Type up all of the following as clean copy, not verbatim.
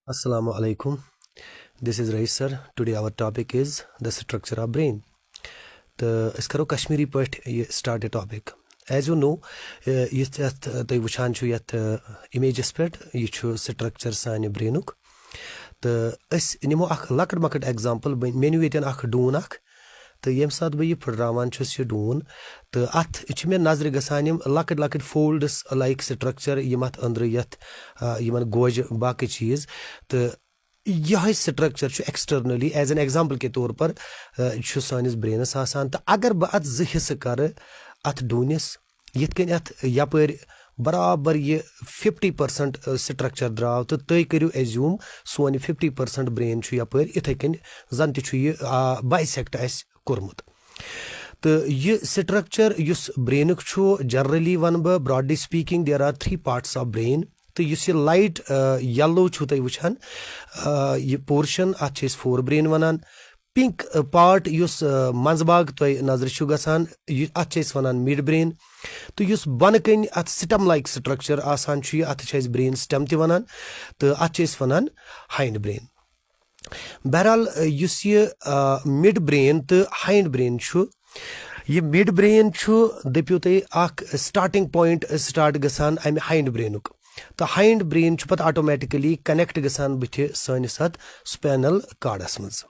Assalamu alaikum. This is Rais sir. Today our topic is the structure of brain. The iskaro Kashmiri part start a topic. As you know, yith the wuchan chu yat images pet yichu structure sane brainuk. The is nimo ak lakad makad example menu yeten ak doon ak. तो ये साथ बह पढ़ावान यह डून तो अत मे नजर गसान लकट लकट फोल्ड्स लाइक स्ट्रक्चर यम अत अंदर यमन गोज बाकी चीज़ तो यह structure externally as an example के तौर पर सानिस ब्रेनस आसान तो अगर बह अत जो हिस्से कर अत डूनिस यिथ कन अत यपर बराबर यह 50% स्ट्रक्चर द्राव तो तुम करू एज्यूम सोन 50% ब्रेन यपर इथे कन जन तह बाइसेक्ट कोर्मुत तो यह स्ट्रक्चर युस ब्रेनुक जनरली वन बह broadly speaking there are 3 parts of brain तो युस यह लाइट येलो तुम वुचान यह पोर्शन अत फोर ब्रेन वनान पिंक पार्ट युस मंजबाग तुम नजर गसान अत वनान मिड ब्रेन तो युस बन कन अत स्टेम लाइक स्ट्रक्चर आसान अत ब्रेन स्टेम ते वनान तो अत वनान हाइंड ब्रेन बहरहाल युस यह मिड ब्रेन तो हाइंड ब्रेन यह मिड ब्रेन दपियो तुम स्टार्टिंग पॉइंट स्टार्ट गसान अमि हाइंड ब्रेनुक तो हाइंड ब्रेन पत ऑटोमेटिकली कनेक्ट गसान बुथ सनिस अत स्पाइनल कार्डस मज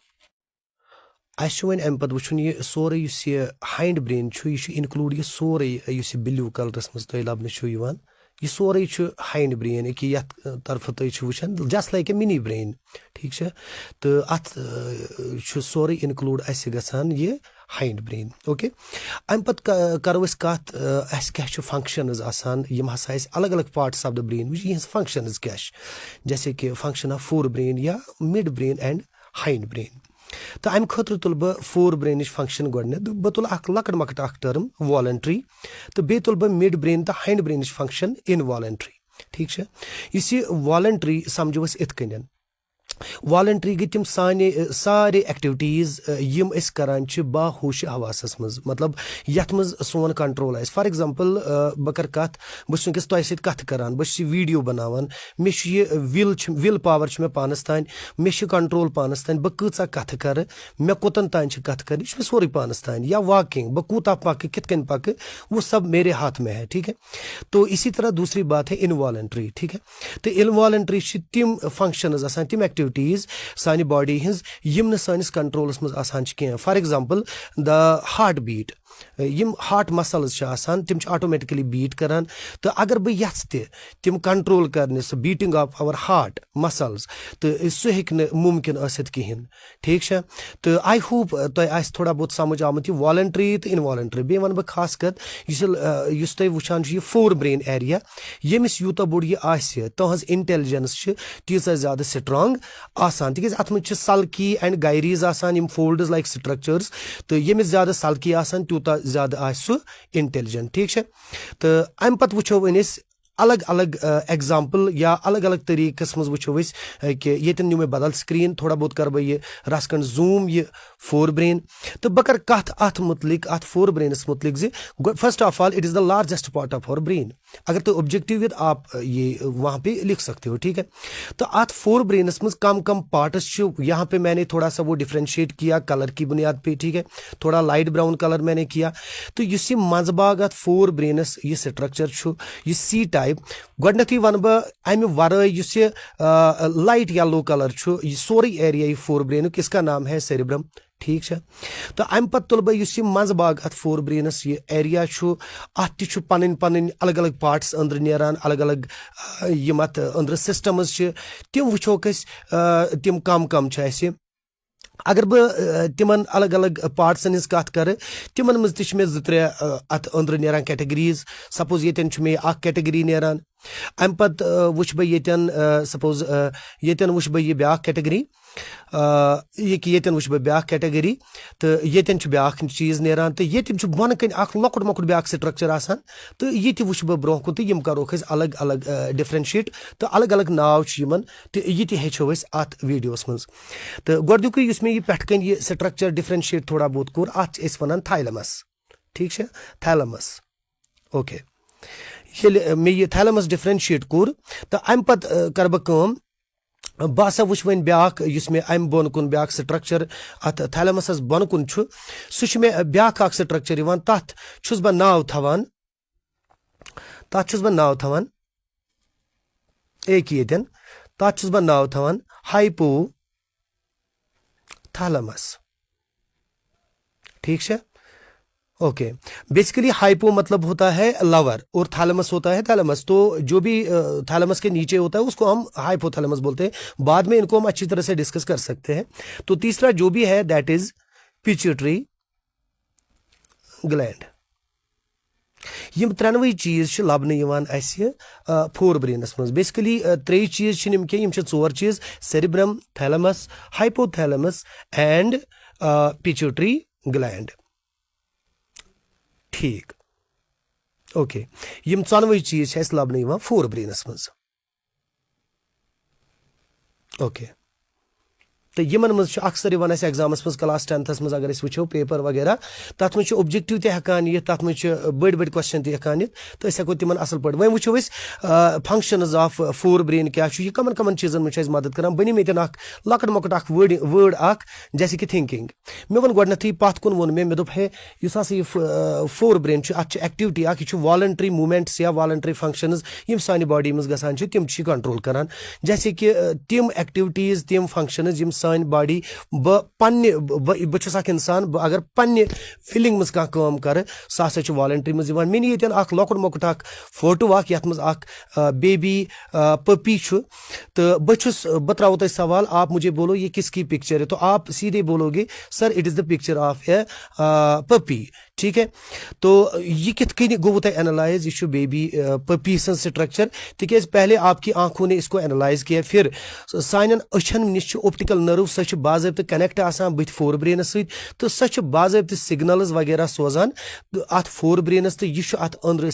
वन अम पे वुन यह सोरे यह हाइंड ब्रेन यह इनक्लूड यह सोरे यह ब्लू कलरस मज तुम लबन यह सोरे हाइंड ब्रेन कि यथ तरफ तुम वुचान just like a mini brain ठीक है तो अत सोरे इनक्लूड अस गसान यह हाइंड ब्रेन ओके अम पे करो कत अस क्या फंक्शनज आसान यम हसा अलग अलग पार्ट्स ऑफ द ब्रेन यह फंक्शनज क्या जैसे कि फंक्शन ऑफ फोर ब्रेन या mid brain and hind brain तो अम खुद तुल बह फोर ब्रेन फंक्शन गोडने बह तुल लकट मकट टर्म वॉलंट्री तो बे तुल बह मिड ब्रेन तो हाइंड ब्रेन फंक्शन इनवॉलंट्री ठीक है इस वॉलंट्री समझो इथ कन वॉलंट्री गई तम सारे एक्टिविटीज़ यम करान बाहोश हवासस मज मतलब यथ मज सोन कंट्रोल आस फॉर एग्जांपल बह कर कत बस वनकस तुम सत कथ करान बस वीडियो बनावान मे विल पावर मे पानस तान मे कंट्रोल पानस तान बह कूचा कथ कर मे कोतन तान कथ कर मे सोरे पानस तान या वॉकिंग बह कूता पक कितन पक वो सब मेरे हाथ में है ठीक है तो इसी तरह दूसरी बात है इनवॉलंट्री ठीक है तो इनवॉलंट्री तम फंक्शनज आसान तम एक्टिविटीज सानी बॉडी हिंज यम सानिस कंट्रोलस मज आसान कह for example the heart beat यम हार्ट मसल्स आसान तम ऑटोमेटिकली बीट करान तो अगर बह यथ तम कंट्रोल करने so beating of our heart muscles तो सह हेक मुमकिन कहें ठीक है तो आई होप तुम थोड़ा बहुत समझ आमुत यह वॉलंट्री तो इनवॉलंट्री बे वन बह खास कर तुम वुचान यह फोर ब्रेन एरिया यमिस यूता बोड़ यह तुहज इंटेलिजेंस तीजा ज्यादा स्ट्रांग आसान तिक अत मज सल्की एंड गायरीज आसान यम फोल्ड्स लाइक स्ट्रक्चर्स तो यमिस ज्यादा सल्की आसान तूता ज्यादा सह इंटेलिजेंट ठीक है तो अम पे वो वन अलग अलग एग्जाम्पल या अलग अलग तरीकस मज वो कि ये न्यू मे बदल स्क्रीन थोड़ा बहुत कर बह रस कन जूम यह फोर ब्रेन तो बह कर कथ अत मुतलिक अत फोर ब्रेनस मुतलिक जी first of all it is the largest part of our brain अगर तो ऑब्जेक्टिव विद आप ये वहाँ पे लिख सकते हो ठीक है तो अत फोर ब्रेनस मज कम कम पार्ट्स यहाँ पे मैंने थोड़ा सा वो डिफ्रेंशिएट किया कलर की बुनियाद पे ठीक है थोड़ा लाइट ब्राउन कलर मैंने किया तो इस मंजबाग अत फोर ब्रेनस यह स्ट्रक्चर यह सी टाइप गोडनथी वन बह अमि वराई लाइट येलो कलर यह सोरे एरिया यह फोर ब्रेनुक इसका नाम है सेरिब्रम ठीक है तो अम पे तुल बह मंजबाग अत फोर ब्रेनस यह एरिया अत पन पन अलग अलग पार्ट्स अंदर नेरान अलग अलग यम अत अंदर सिस्टम्स तम वुचोक तम कम कम अगर बह तिमन अलग अलग पार्ट्सन हिज कथ कर तिमन मज तह मे 2-3 अत अंदर नेरान कैटेगरीज सपोज येतन मे अख कैटेगरी नेरान अम पत वुच बह येतन सपोज येतन वुच बह यह ब्याख कैटेगरी यह कि येतन वुच बह ब्याख कैटेगरी तो येतन ब्याख चीज नेरान तो ये बन कन लकुट मकुट ब्याख स्ट्रक्चर आसान तो ये वुच बह ब्रोह कुन तो यम करोख अलग अलग डिफ्रेंशिएट तो अलग अलग नाव यमन तो ये हेचो अत वीडियोस मज तो गोडुक मे यह पेट कन यह स्ट्रक्चर डिफ्रेंशिएट थोड़ा बहुत कोर अत वन थाइलमस ठीक है थैलमस ओके ये मे यह थैलमस डिफ्रेंशिएट कोर तो अम पे कर बह बह हसा वुच वन ब्याक युस मे अम बोन कुन ब्याक स्ट्रक्चर अत थैलेमसस बोन कुन छु सु मे ब्याक अक स्ट्रक्चर यवान तथ छुस ब नाव थवान एक येतन तथ छुस ब नाव थवान हाइपो थैलेमस। ठीक है, ओके। बेसिकली हाइपो मतलब होता है लवर और थैलेमस होता है थैलेमस। तो जो भी थैलेमस के नीचे होता है उसको हम हाइपोथैलेमस बोलते हैं। बाद में इनको हम अच्छी तरह से डिस्कस कर सकते हैं। तो तीसरा जो भी है दैट इज पिट्यूटरी ग्लैंड। यम त्रेनवे चीज लबन फोर ब्रेनस मज। बेसिकली त्रे चीज चोर चीज cerebrum, thalamus, hypothalamus and pituitary gland. ठीक, ओके। यम चोनवे चीज लबन फोर ब्रेनस मज। ओके, तो यमन मज अक्सर एग्जामस मज क्लास 10th मज अगर वो पेपर वगैरह तथ मज ऑब्जेक्टिव तकान ये तथ मज बड़ बड़ क्वेश्चन तकान तो हेको तिमन असल पे वो वो फंक्शनज ऑफ फोर ब्रेन क्या यह कमन कमन चीजन मज मदद कर बन ये लकट मकट वर्ड जैसे कि थिंकिंग। मे वो गोडनथी पथ कुन वो मे दोप है यह फोर ब्रेन अत एक्टिविटी यह वॉलंटरी मूवमेंट्स या वॉलंटरी फंक्शनज यम सानि बॉडी मज गसान तिम कंट्रोल करान। जैसे कि तिम एक्टिविटीज तिम फंक्शनज सान बॉडी बह इंसान अगर पन्ने फीलिंग मज कम कर सह हसा वॉलंटरी मज मे ये लकुट मकुट फोटो ये बेबी पपी तो बह त्राओ तुम सवाल आप मुझे बोलो ये किसकी पिक्चर है, तो आप सीधे बोलोगे sir it is the picture of A puppy. ठीक है, तो ये कित गो तुम एनालाइज यह बेबी पपी सन स्ट्रक्चर तिक पहले आपकी आंखों ने इसको एनालाइज किया, फिर सान अछन नश ऑप्टिकल नर्व सह बाज़ाब्त कनेक्ट आसान बुथ फोर ब्रेनस सत तो सह बाज़ाब्त सिग्नल्स वगैरह सोजान अत फोर ब्रेनस तो यह अत अंदर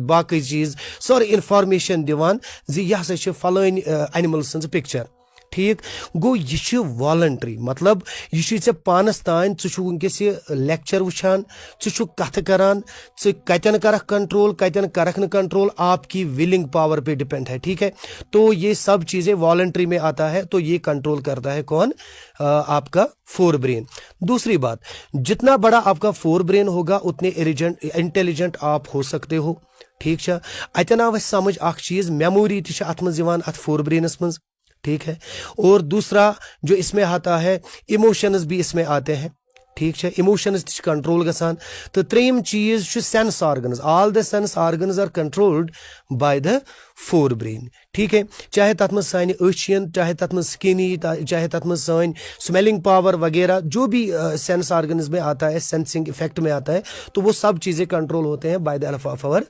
बाकी चीज सारी इंफॉर्मेशन दिवान जी यह हसा फलान एनिमल सं पिक्चर। ठीक गो यह वॉलंटरी मतलब यह पानस तान वनकस लेक्चर वुचान कथ करान कतन करख कंट्रोल कतन करख न कंट्रोल आपकी विलिंग पावर पे डिपेंड है। ठीक है, तो ये सब चीज़ें वॉलंटरी में आता है, तो ये कंट्रोल करता है कौन? आपका फोर ब्रेन। दूसरी बात, जितना बड़ा आपका फोर ब्रेन होगा उतने इंटेलिजेंट आप हो सकते हो। ठीक है, अतन आव समझ अख चीज मेमोरी ती अत मज अत फोर ब्रेनस मज। ठीक है, और दूसरा जो इसमें आता है इमोशंस भी इसमें आते हैं। ठीक है, इमोशंस कंट्रोल गसान। तो त्रेम चीज sense organs, all the sense organs are controlled by the fore brain. ठीक है, चाहे तथ में सान अन, चाहे तथ में स्किन, चाहे तथ में सान स्मेलिंग पावर वगैरह जो भी सेंस ऑर्गन्स में आता है, सेंसिंग इफेक्ट में आता है, तो वो सब चीजें कंट्रोल होते हैं by the help of our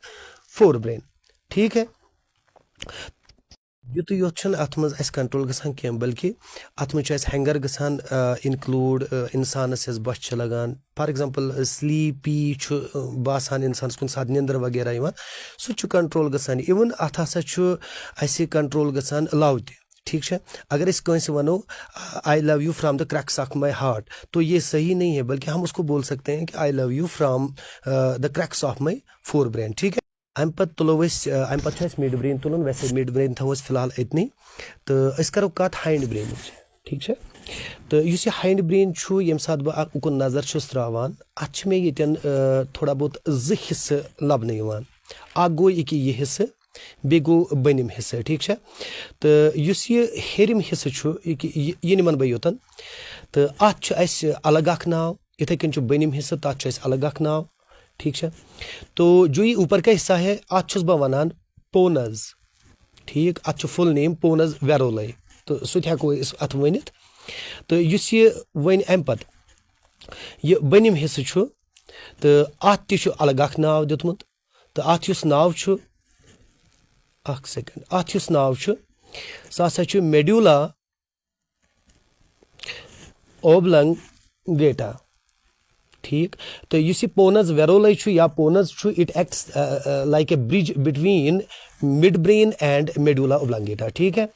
fore brain. ठीक है, युत योत अत मज कंट्रोल गसान कह बल्कि अत मज हैंगर गसान इनक्लूड इंसानस बस लगान। फॉर एग्जांपल स्लीपी बासान इंसान कुन साथ निंदर वगैरह सह कंट्रोल गसान। इवन अत हसा कंट्रोल गसान लव त। ठीक है, अगर इस कंस वनो I love you from the cracks of my heart, तो ये सही नहीं है, बल्कि हम उसको बोल सकते हैं कि I love you from the cracks of my four brain. ठीक है, अम पे तुलो अम पे मिड ब्रेन तुलन, वैसे मिड ब्रेन थो फिलहाल इतनी। तो करो कत हाइंड ब्रेन। ठीक है, तो इस हाइंड ब्रेन यम सात बह उकुन नजर त्रावान अत मे ये थोड़ा बहुत ज हिस्से लबन अख गो यह हिस्से बे गो बनिम हिस्से। ठीक है, तो यह हेरिम हिस्से यह निमन बह योतन, तो अत अलग अख नाव, इथे कन बनिम हिस्से तथ अलग अख नाव। ठीक है, तो जो ये ऊपर का हिस्सा है अत बह वनान पोनस। ठीक, अत फुल नेम पोनस वेरोलाई, तो सह हेको अत वनित। तो इस यह वन अम पत यह बनिम हिस्से तो अत त अलग अख नाव दितमुत। तो अत नाव अख सेकंड, अत नाव सह हसा मेडुला ओब्लंगेटा। ठीक, तो इस पोनस वेरोलाई या पोनस it acts like a bridge between midbrain and medulla oblongata. ठीक है,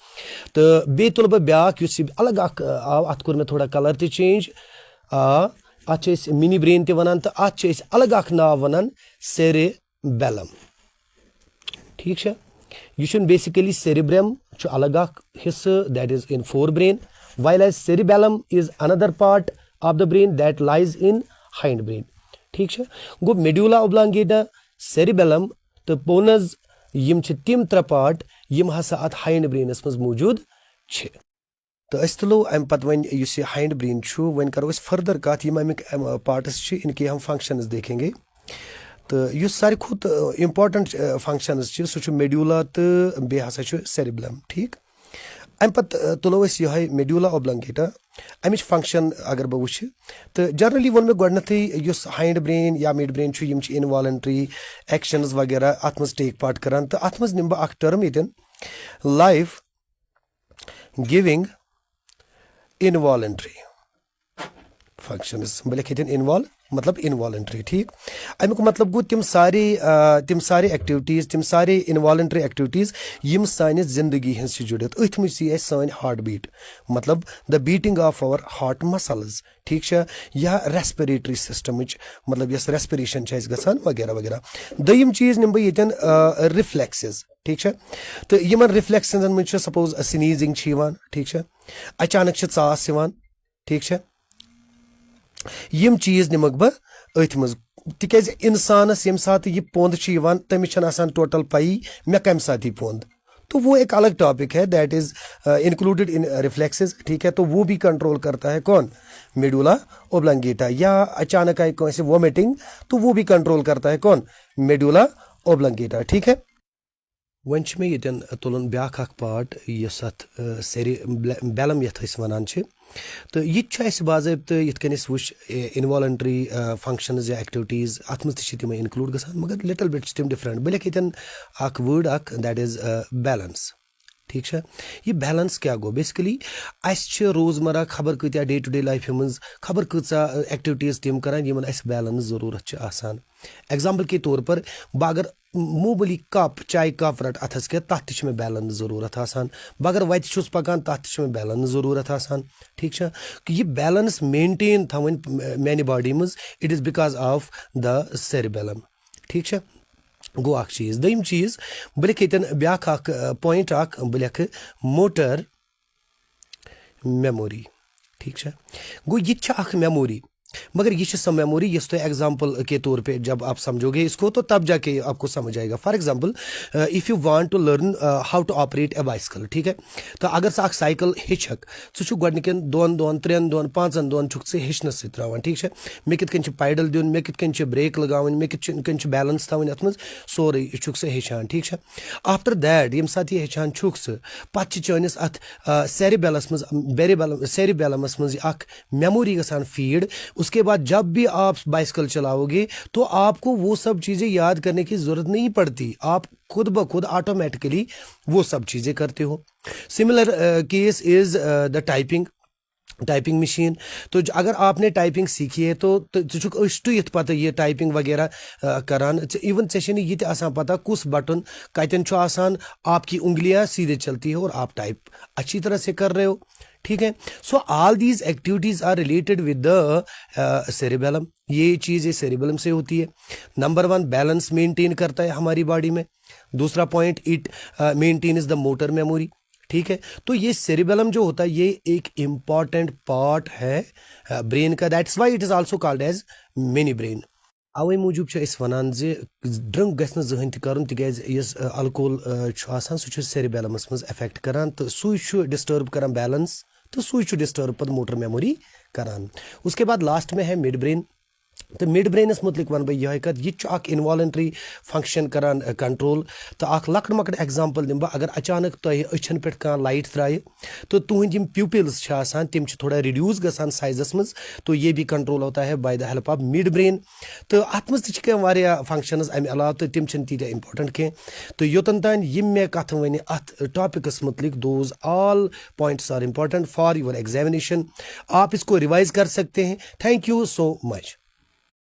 तो बे तुल बह ब्याक अलग अख आव, अत कोर मे थोड़ा कलर ते चेंज अत मिनी ब्रेन ते वनान, तो अत अलग अख नाव वनान सेरेबेलम। ठीक है, यह बेसिकली सेरिब्रम छु अलग अख हिस्सा that is in forebrain, while as cerebellum is another part of the brain that lies in hindbrain. ठीक है गो medulla oblongata, cerebellum तो pons यम छ तिम त्रे पार्ट यम हसा अत हाइंड ब्रेनस मज मौजूद छ तो अस तुलो अम पत वन युस ये हाइंड ब्रेन छु वन करो अस फर्दर कत यम अमिक पार्ट्स छ इनके हम फंक्शंस देखेंगे तो युस सारी खुद इंपॉर्टेंट फंक्शंस छ सु छ मेडुला तो बे हसा छ सेरिबेलम ठीक अम पत तुलो अस यह मेडुला ओब्लंगेटा अमिच फंक्शन अगर बह वुच तो जनरली वो मे गोडनथै युस हाइंड ब्रेन या मिड ब्रेन छु यम छ इनवॉलंटरी एक्शंस वगैरह अत मज टेक पार्ट करान तो अत मज निम बह अख टर्म यतन लाइफ गिविंग इनवॉलंटरी फंक्शंस बह लिख यतन इनवॉल्व मतलब इनवॉलंटरी ठीक अमुक मतलब गो तिम सारे एक्टिविटीज तिम सारे इनवॉलंटरी एक्टिविटीज यम सानिस जिंदगी हंस जुड़ित अथ मज सी सान हार्ट बीट मतलब the beating of our heart muscles ठीक या रेस्पिरेटरी सिस्टम मतलब यस रेस्पिरेशन गसान वगैरह वगैरह दयम चीज निम बह यतन रिफ्लेक्सेस ठीक तो यमन रिफ्लेक्सन मज सपोज स्नीजिंग ठीक अचानक चास ठीक यम चीज निमक बह अथ मज तिकाज इंसानस यम सात यह पोंद तमिस टोटल पई मे कम साथ पोंद तो वो एक अलग टॉपिक है that is included in reflexes ठीक है तो वो भी कंट्रोल करता है कौन मेडुला ओब्लंगेटा या अचानक आई कैसे वोमिटिंग तो वो भी कंट्रोल करता है कौन मेडुला ओब्लंगेटा ठीक है वन मे यन तुलन ब्याख अख पार्ट यस अत सेरिबेलम यथ वनान तो यह बाज़ाब्त यथ कन वुच इनवॉलंटरी फंक्शंस या एक्टिविटीज़ अत मज तम इनक्लूड गसान मगर लिटल बिट तम डिफरेंट बह लिख यन अख वर्ड अख दैट इज बैलेंस ठीक है ये बैलेंस क्या गो बेसिकली अस रोजमर्रा खबर कत्या डे टू डे लाइफ मज खबर कचा एक्टिविटीज़ तम करान यमन अस बैलेंस ज़रूरत आसान एग्जाम्पल के तौर पर बह अगर मोबली कप चाय कप रट अथस के तथ मे बैलेंस ज़रूरत आसान बह अगर वत पकान तथ मे बैलेंस ज़रूरत आसान ठीक कि यह बैलेंस मेनटेन थवन मेन बॉडी मज it is because of the cerebellum ठीक गो अख चीज दयम चीज बह लिख यतन ब्याख अख पॉइंट अख बह लिख मोटर मेमोरी ठीक गो यह अख मेमोरी मगर ये सो मेमोरी इस तो एग्जाम्पल के तौर पे जब आप समझोगे इसको तो तब जाके आपको समझ आएगा for example if you want to learn how to operate a bicycle ठीक है तो अगर सा साइकिल हेचक सह गोडनिकन 2 दोन 3 दोन 5 दोन हेचनस त्रावान ठीक है मे कित पैडल दिन मे कित ब्रेक लगावन मे कित बैलेंस थवन अत मज सोरे सह हेचान ठीक है आफ्टर दैट यम साथ हेचान सह पत चनिस अत सेरिबेलस मज सेरिबेलमस मज अख मेमोरी गसान फीड उसके बाद जब भी आप बाइसिकल चलाओगे तो आपको वो सब चीज़ें याद करने की ज़रूरत नहीं पड़ती आप खुद ब खुद ऑटोमेटिकली वो सब चीज़ें करते हो similar case is the typing machine तो अगर आपने टाइपिंग सीखी है तो यथ पता ये टाइपिंग वगैरह करान इवन चे ये पता कुछ बटन कतन आसान आपकी उंगलियां सीधे चलती है और आप टाइप अच्छी तरह से कर रहे हो ठीक है so all these activities are related with the cerebellum ये चीज़ सेरिबेलम से होती है नंबर 1 बैलेंस मेंटेन करता है हमारी बॉडी में दूसरा point it maintain is the motor memory ठीक है तो ये सेरिबेलम जो होता है ये एक इम्पॉर्टेंट पार्ट है ब्रेन का that's why it is also called as mini brain अवे मूजूब वन ड्रंक गह जहन तन तिकाज यस अल्कोहल सह सेरिबेलमस मज अफेक्ट करान तो सू डिस्टर्ब करान बैलेंस तो सू डिस्टर्ब पद मोटर मेमोरी करान उसके बाद लास्ट में है मिड ब्रेन तो मिड ब्रेनस मुतलिक वन बह यह कत यह इनवॉलंटरी फंक्शन करान कंट्रोल तो लकट मकट एग्जाम्पल दिम अगर अचानक तुम अचन पे कह लाइट त्राय तो तुहद प्यूपिल्स तम थोड़ा रिड्यूस गसान साइजस मज तो ये भी कंट्रोल होता है bye the help of mid brain तो अत मज फंक्शंस अमे अलावा तो तम तीजा इंपॉर्टेंट कह तो योतन तान यम मे कथ वन अत टॉपिकस मुतलिक those all points are important for your examination आप इसको रिवाइज कर सकते हैं थैंक यू सो मच